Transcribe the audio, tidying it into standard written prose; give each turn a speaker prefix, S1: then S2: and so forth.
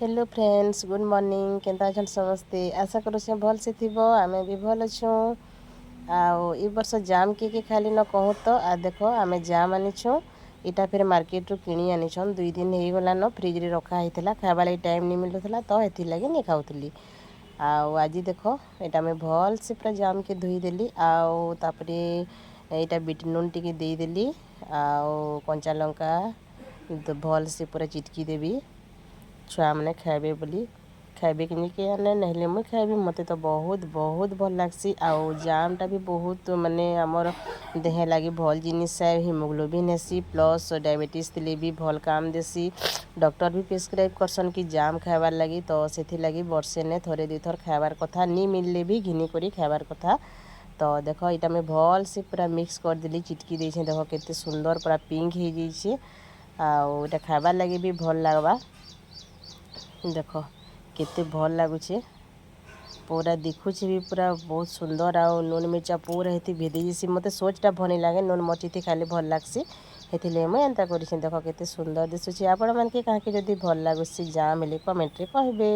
S1: Hello friends, good morning. केंता अछन समस्ते? आशा करूँ भल से थी। आम भी भल अच्छुँ। आई वर्ष जाम किए खाली न कहूँ तो देख आम जाम आनीछुँ। इटा फिर मार्केट रू किणी आनीछन। 2 दिन हो गला न फ्रिज रे रखा होता खावा लगी टाइम नहीं मिलूला तो ये लगे नहीं खाऊली। आज देख यहाँ मैं भल से पूरा जाम के धोईदेली। आउे यहाँ बीट नून टी देदेली। कंचा लंका भल से पूरा चिटकी देवी। छुआ मैंने खाइबे बोली खाइबे कि नहीं किए ना मुझे खाइबी। मत तो बहुत बहुत भल लग्सी। आउ जामटा भी बहुत माने आमर देह लगी भल जिनिस है। हिमोग्लोबिन हेसी प्लस डायबिटीज थे भी भल काम देसी। डॉक्टर भी प्रिस्क्राइब करसन कि जाम खाइबार लगी तो से लगी वर्षे ने थोड़े 2 थर खाइबार कथा नहीं मिलले भी घिनी करी खाइबार कथा। तो देख यहाँ मैं भल से पूरा मिक्स करदेली चिटकी देखे। देख केते सुंदर पूरा पिंक हो जाइए। आटा खाइबार लगी भी भल लगवा। देख केते भल लगुचे पूरा दिखुचे भी पूरा बहुत सुंदर। आ नून मिर्चा पूरा हेती भेदी जैसी मत सोचटा भनी लगे नून मर्ची खाली भल लगसी। हेथिले मुझे एंता कर देख केते सुंदर दिशुचे। आपण मानके कहाँ के जदि भल लगुसी जाम हेले कमेंट रे कहबे।